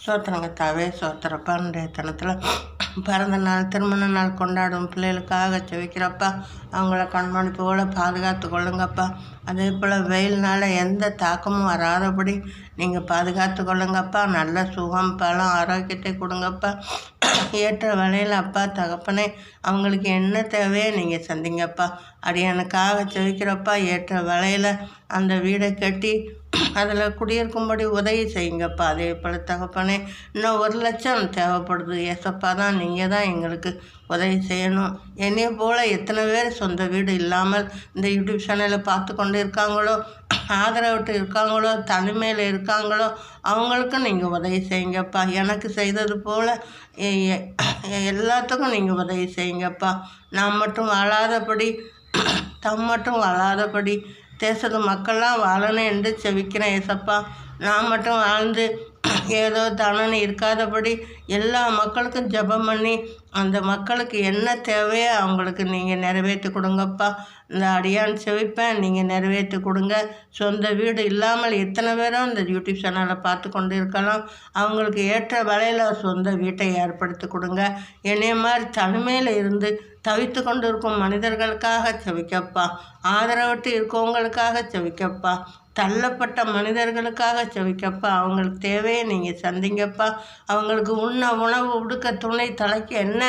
சோத்திரங்க தாவே சோத்திரப்பா. இன்றைய தினத்தில் பிறந்த நாள் திருமண நாள் கொண்டாடும் பிள்ளைகளுக்காக செவிக்கிறப்பா. அவங்கள கண்மணிப்போடு பாதுகாத்து கொள்ளுங்கப்பா. அதே போல் வெயில்னால் எந்த தாக்கமும் வராதபடி நீங்கள் பாதுகாத்து கொள்ளுங்கப்பா. நல்ல சுகம் பலம் ஆரோக்கியத்தை கொடுங்கப்பா. ஏற்ற வேலையில் அப்பா தகப்பனே அவங்களுக்கு என்ன தேவையோ நீங்கள் சந்திங்கப்பா. அடியனுக்காக செவிக்கிறப்பா. ஏற்ற வேலையில் அந்த வீடை கட்டி அதில் குடியிருக்கும்படி உதவி செய்யுங்கப்பா. அதே போல் தகப்பனே இன்னும் 1,00,000 தேவைப்படுது. ஏசப்பா தான் நீங்கள் தான் எங்களுக்கு உதவி செய்யணும். என்னைய போல் எத்தனை பேர் சொந்த வீடு இல்லாமல் இந்த யூடியூப் சேனலில் பார்த்து கொண்டு இருக்காங்களோ, ஆதரவிட்டு இருக்காங்களோ, தனிமையில் இருக்காங்களோ, அவங்களுக்கும் நீங்கள் உதவி செய்யுங்கப்பா. எனக்கு செய்தது போல் எல்லாத்துக்கும் நீங்கள் உதவி செய்யுங்கப்பா. நான் மட்டும் வாழாதபடி மட்டும் வாழாதபடி தேசத்து மக்கள்லாம் வாழணும் என்று செவிக்கிறேன் ஏசப்பா. நான் மட்டும் வாழ்ந்து ஏதோ தானே இருக்காதபடி எல்லா மக்களுக்கும் ஜெபம் பண்ணி அந்த மக்களுக்கு என்ன தேவையோ அவங்களுக்கு நீங்கள் நிறைவேற்றி கொடுங்கப்பா. இந்த அடியான் செவிப்பேன், நீங்கள் நிறைவேற்றி கொடுங்க. சொந்த வீடு இல்லாமல் எத்தனை பேரும் இந்த யூடியூப் சேனலை பார்த்து கொண்டு இருக்கலாம். அவங்களுக்கு ஏற்ற வேலையில் சொந்த வீட்டை ஏற்படுத்தி கொடுங்க. என்னைய மாதிரி தனிமையில் இருந்து தவித்து கொண்டு இருக்கும் மனிதர்களுக்காக செவிக்கப்பா. ஆதரவட்டு இருக்கவங்களுக்காக செவிக்கப்பா. தள்ளப்பட்ட மனிதர்களுக்காக செவிக்கப்பா. அவங்களுக்கு தேவையை நீங்கள் சந்திங்கப்பா. அவங்களுக்கு உண்ண உணவு உடுக்க துணை தலைக்கு என்ன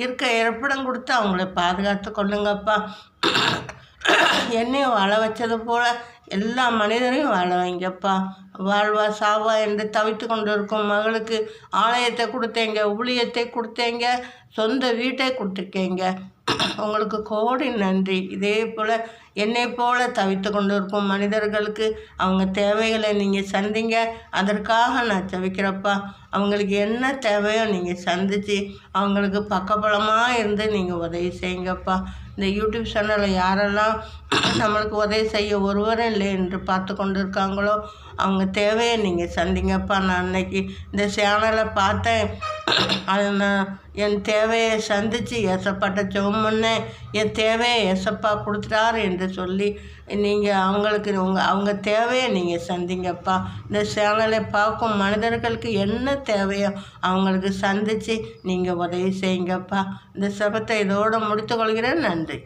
இருக்க இருப்பிடம் கொடுத்து அவங்கள பாதுகாத்து கொள்ளுங்கப்பா. என்னையும் வாழ வச்சது போல் எல்லா மனிதரையும் வாழ வைங்கப்பா. வாழ்வா சாவா என்று தவித்து கொண்டு இருக்கும் மகளுக்கு ஆலயத்தை கொடுத்தேங்க, ஊழியத்தை கொடுத்தேங்க, சொந்த வீட்டை கொடுத்துருக்கேங்க. உங்களுக்கு கோடி நன்றி. இதே போல் என்னை போல் தவித்து கொண்டு இருக்கும் மனிதர்களுக்கு அவங்க தேவைகளை நீங்கள் சந்திங்க. அதற்காக நான் செவிக்கிறப்பா. அவங்களுக்கு என்ன தேவையோ நீங்கள் சந்தித்து அவங்களுக்கு பக்கபலமாக இருந்து நீங்கள் உதவி செய்யுங்கப்பா. இந்த யூடியூப் சேனலில் யாரெல்லாம் நம்மளுக்கு உதவி செய்ய ஒருவரும் இல்லை என்று பார்த்து கொண்டு இருக்காங்களோ அவங்க தேவையை நீங்கள் சந்திங்கப்பா. நான் அன்னைக்கு இந்த சேனலை பார்த்தேன். அது நான் என் தேவையை சந்தித்து ஏசப்பாட்ட ஜெபம் பண்ணேன். என் தேவையை ஏசப்பா கொடுத்துட்டார் என்று சொல்லி நீங்கள் அவங்களுக்கு அவங்க தேவையை நீங்கள் சந்திங்கப்பா. இந்த சேனலை பார்க்கும் மனிதர்களுக்கு என்ன தேவையோ அவங்களுக்கு சந்தித்து நீங்கள் உதவி செய்யுங்கப்பா. இந்த சபத்தை இதோடு முடித்துக்கொள்கிறேன். நன்றி.